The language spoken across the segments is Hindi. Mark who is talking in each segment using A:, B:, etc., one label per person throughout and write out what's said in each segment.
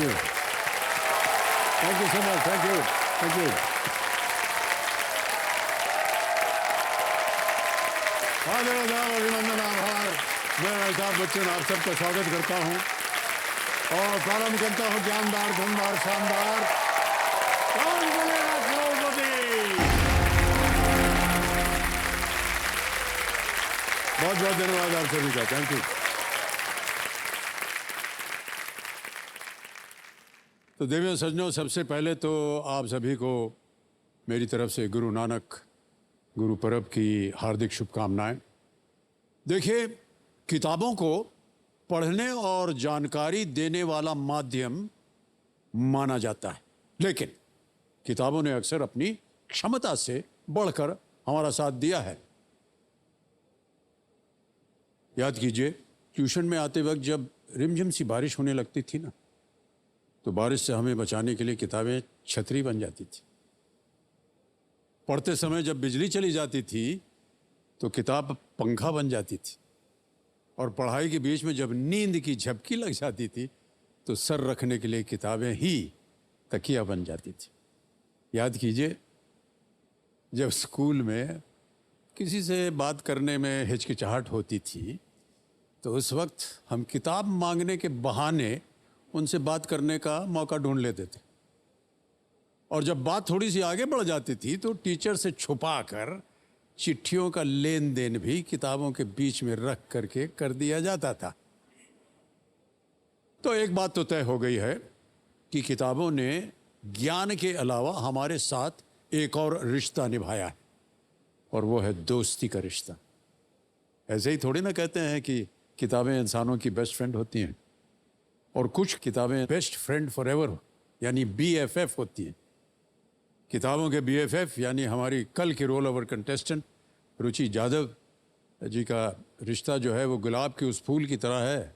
A: You, thank you so much, thank you, thank you. आदर आदाब अभिनंदन आभार। मैं अमिताभ बच्चन आप सबका स्वागत करता हूं और प्रारंभ करता हूं ज्ञानदार, धनदार, शानदार। कौन बनेगा करोड़पति? बहुत बहुत धन्यवाद आप सभी का, थैंक यू। तो देवियों सज्जनों, सबसे पहले तो आप सभी को मेरी तरफ से गुरु नानक गुरु पर्व की हार्दिक शुभकामनाएं। देखिए, किताबों को पढ़ने और जानकारी देने वाला माध्यम माना जाता है, लेकिन किताबों ने अक्सर अपनी क्षमता से बढ़कर हमारा साथ दिया है। याद कीजिए, ट्यूशन में आते वक्त जब रिमझिम सी बारिश होने लगती थी ना, तो बारिश से हमें बचाने के लिए किताबें छतरी बन जाती थी। पढ़ते समय जब बिजली चली जाती थी तो किताब पंखा बन जाती थी, और पढ़ाई के बीच में जब नींद की झपकी लग जाती थी तो सर रखने के लिए किताबें ही तकिया बन जाती थी। याद कीजिए, जब स्कूल में किसी से बात करने में हिचकिचाहट होती थी तो उस वक्त हम किताब मांगने के बहाने उनसे बात करने का मौका ढूंढ लेते थे, और जब बात थोड़ी सी आगे बढ़ जाती थी तो टीचर से छुपाकर चिट्ठियों का लेन देन भी किताबों के बीच में रख करके कर दिया जाता था। तो एक बात तो तय हो गई है कि किताबों ने ज्ञान के अलावा हमारे साथ एक और रिश्ता निभाया है, और वो है दोस्ती का रिश्ता। ऐसे ही थोड़ी ना कहते हैं कि किताबें इंसानों की बेस्ट फ्रेंड होती हैं, और कुछ किताबें बेस्ट फ्रेंड फॉर एवर यानी BFF होती हैं। किताबों के BFF यानी हमारी कल की रोल ओवर कंटेस्टेंट रुचि यादव जी का रिश्ता जो है वो गुलाब के उस फूल की तरह है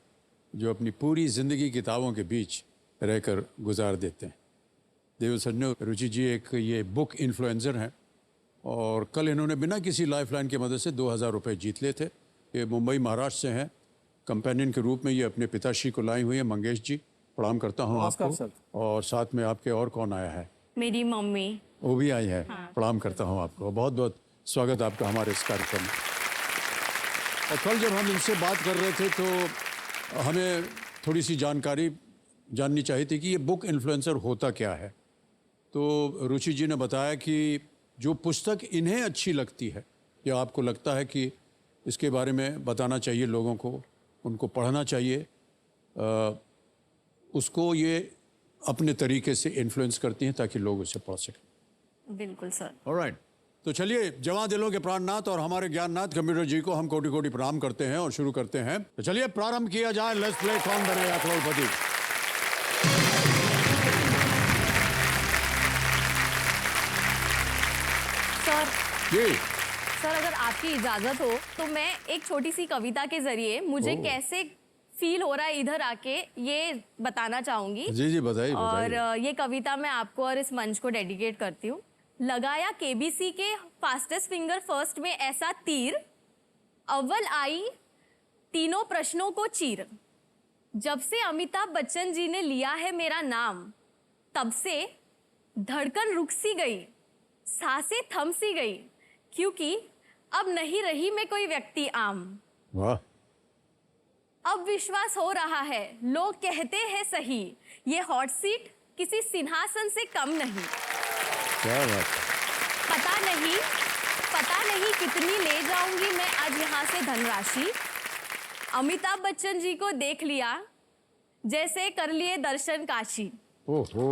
A: जो अपनी पूरी ज़िंदगी किताबों के बीच रहकर गुजार देते हैं। देव सज्जनों, रुचि जी एक ये बुक इन्फ्लुएंसर हैं, और कल इन्होंने बिना किसी लाइफलाइन की मदद से 2000 रुपये जीत लिए थे। ये मुंबई महाराष्ट्र से हैं। कंपेनियन के रूप में ये अपने पिताश्री को लाई हुई है। मंगेश जी, प्रणाम करता हूँ आपको। और साथ में आपके और कौन आया है?
B: मेरी मम्मी,
A: वो भी आई है। हाँ। प्रणाम करता हूँ आपको। बहुत बहुत स्वागत आपका हमारे इस कार्यक्रम में। और कल जब हम इनसे बात कर रहे थे तो हमें थोड़ी सी जानकारी जाननी चाहिए थी कि ये बुक इन्फ्लुएंसर होता क्या है। तो रुचि जी ने बताया कि जो पुस्तक इन्हें अच्छी लगती है या आपको लगता है कि इसके बारे में बताना चाहिए लोगों को, उनको पढ़ना चाहिए, उसको ये अपने तरीके से इन्फ्लुएंस करती हैं ताकि लोग उसे पढ़ सकें।
B: बिल्कुल सर।
A: ऑलराइट, तो चलिए, जवां दिलों के प्राणनाथ और हमारे ज्ञाननाथ कंप्यूटर जी को हम कोटि कोटि प्रणाम करते हैं और शुरू करते हैं। तो चलिए प्रारंभ किया जाए। लेट्स प्ले कौन बनेगा करोड़पति।
B: सर
A: जी
B: सर, अगर आपकी इजाजत हो तो मैं एक छोटी सी कविता के जरिए मुझे कैसे फील हो रहा है इधर आके ये बताना चाहूंगी।
A: जी जी, बताइए।
B: और ये कविता मैं आपको और इस मंच को डेडिकेट करती हूँ। लगाया KBC के फास्टेस्ट फिंगर फर्स्ट में ऐसा तीर, अव्वल आई तीनों प्रश्नों को चीर। जब से अमिताभ बच्चन जी ने लिया है मेरा नाम, तब से धड़कन रुक सी गई, सांसें थम सी गई, क्योंकि अब नहीं रही मैं कोई व्यक्ति आम।
A: वाह।
B: अब विश्वास हो रहा है, लोग कहते हैं सही, ये हॉट सीट किसी सिंहासन से कम नहीं।
A: क्या बात।
B: पता नहीं कितनी ले जाऊंगी मैं आज यहाँ से धनराशि। अमिताभ बच्चन जी को देख लिया, जैसे कर लिए दर्शन काशी।
A: ओहो,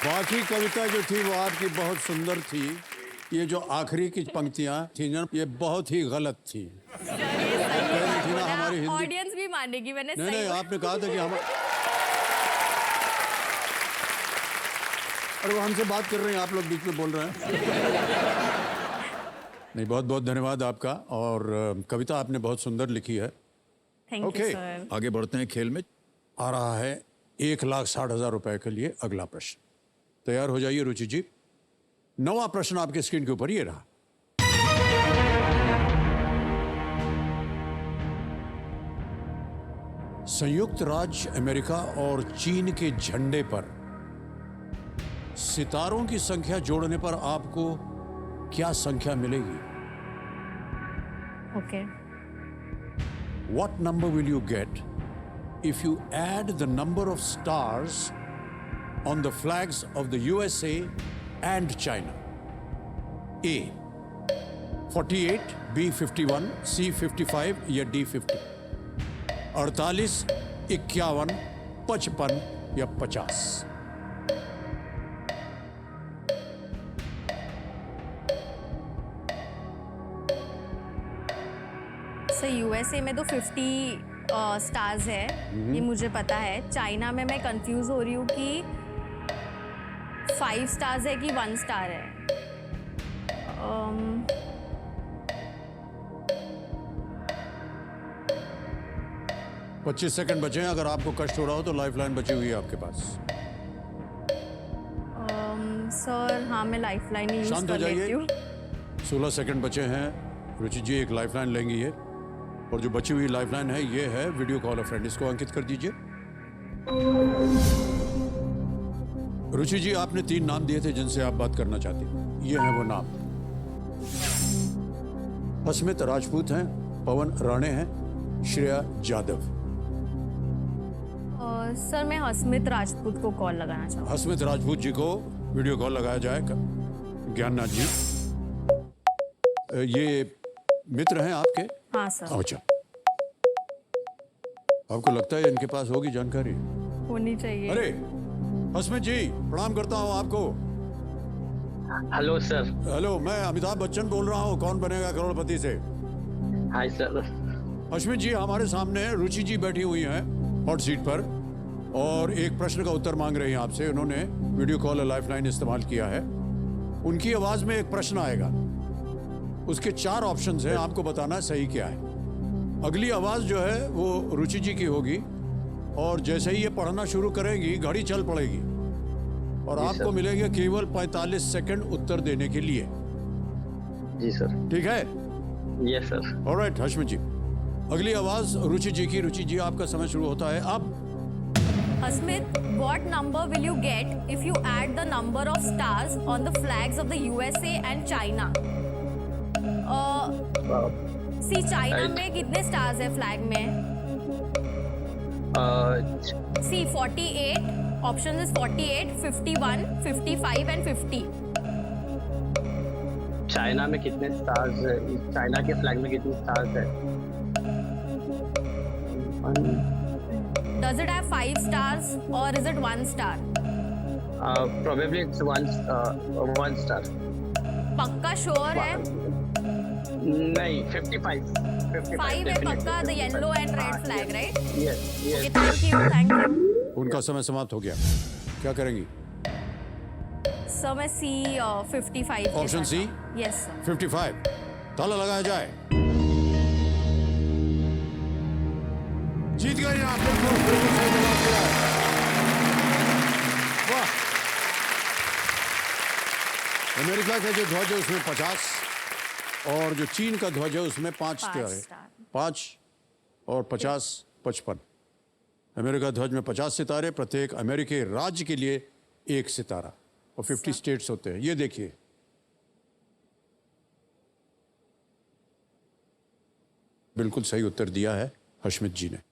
A: बाकी कविता जो थी वो आपकी बहुत सुंदर थी। ये जो आखिरी की पंक्तियां थी ना, ये बहुत ही गलत थी। थी ना हमारी हिंदी।
B: ऑडियंस भी मानेगी। मैंने
A: नहीं, आपने कहा था कि हम, अरे वो हमसे बात कर रहे हैं, आप लोग बीच में बोल रहे हैं। नहीं, बहुत बहुत धन्यवाद आपका। और कविता आपने बहुत सुंदर लिखी है।
B: ओके,
A: आगे बढ़ते हैं खेल में। आ रहा है 1,60,000 रुपए के लिए अगला प्रश्न। तैयार हो जाइए रुचि जी। 9वां प्रश्न आपके स्क्रीन के ऊपर ये रहा। संयुक्त राज्य अमेरिका और चीन के झंडे पर सितारों की संख्या जोड़ने पर आपको क्या संख्या मिलेगी?
B: Okay.
A: What number will you get if you add the number of stars on the flags of the USA and China? A 48, B 51, C 55 या D 50? 48, 51, 55 या 50?
B: सर यूएसए में तो 50 स्टार्स है, ये मुझे पता है। चाइना में मैं कंफ्यूज हो रही हूँ कि 5 स्टार्स है कि 1 स्टार है।
A: 25 सेकंड बचे हैं। अगर आपको कष्ट हो रहा हो तो लाइफलाइन बची हुई है आपके पास।
B: सर हाँ, मैं लाइफलाइन ही यूज
A: शांत हो
B: कर लेती
A: जाइए।
B: हूँ।
A: 16 सेकंड बचे हैं। रुचि जी एक लाइफलाइन लेंगी ये, और जो बची हुई लाइफलाइन है ये है वीडियो कॉल अ फ्रेंड। इसको अंकित कर दीजिए। रुचि जी, आपने 3 नाम दिए थे जिनसे आप बात करना चाहती हैं। ये हैं वो नाम। हसमित राजपूत हैं, पवन राणे हैं, श्रेया जादव।
B: सर मैं हसमित राजपूत को कॉल लगाना चाहूँगी।
A: हसमित राजपूत जी को वीडियो कॉल लगाया जाए। ज्ञाननाथ जी, ये मित्र हैं आपके?
B: हाँ सर।
A: अच्छा, आपको लगता है इनके पास होगी जानकारी?
B: होनी चाहिए।
A: अरे हसमित जी, प्रणाम करता हूँ आपको।
C: Hello sir.
A: हेलो, मैं अमिताभ बच्चन बोल रहा हूँ, कौन बनेगा करोड़पति से।
C: Hi sir.
A: हसमित जी, हमारे सामने रुचि जी बैठी हुई हैं हॉट सीट पर, और एक प्रश्न का उत्तर मांग रही हैं आपसे। उन्होंने वीडियो कॉल लाइफलाइन इस्तेमाल किया है। उनकी आवाज में एक प्रश्न आएगा, उसके 4 ऑप्शंस हैं, आपको बताना है सही क्या है। अगली आवाज जो है वो रुचि जी की होगी, और जैसे ही ये पढ़ना शुरू करेंगी घड़ी चल पड़ेगी, और आपको मिलेंगे केवल 45 सेकंड उत्तर देने के लिए।
C: जी सर।
A: ठीक है?
C: Yes sir.
A: ऑलराइट हसमित जी, अगली आवाज रुचि जी की। रुचि जी, आपका समय शुरू होता है अब।
B: Hasmit, what number will you get if you add the number of stars on the flags of the USA and China? See, China में कितने stars है फ्लैग में? See, 48. Option is 48, 51, 55 and 50.
C: China में कितने स्टार्स है? चाइना के फ्लैग में कितने स्टार्स है?
B: Does it have 5 stars or is it 1 star?
C: Probably it's one star.
B: पक्का श्योर है?
C: नहीं, 55.
B: 5 है पक्का, the yellow and red flag, right?
C: Yes, yes.
B: Okay, thank you.
A: उनका समय समाप्त हो गया। क्या करेंगी?
B: सर मैं C 55 के
A: ऑप्शन
B: साथ।
A: C?
B: Yes sir.
A: 55, ताला लगाया जाए। जीत गई आप, बिल्कुल सही जवाब दिया है। वाह! अमेरिका का जो ध्वज है उसमें 50, और जो चीन का ध्वज है उसमें 5 सितारे। 5 और 50, 55। अमेरिका ध्वज में 50 सितारे, प्रत्येक अमेरिकी राज्य के लिए 1 सितारा, और 50 स्टेट्स होते हैं। ये देखिए, बिल्कुल सही उत्तर दिया है हसमित जी ने।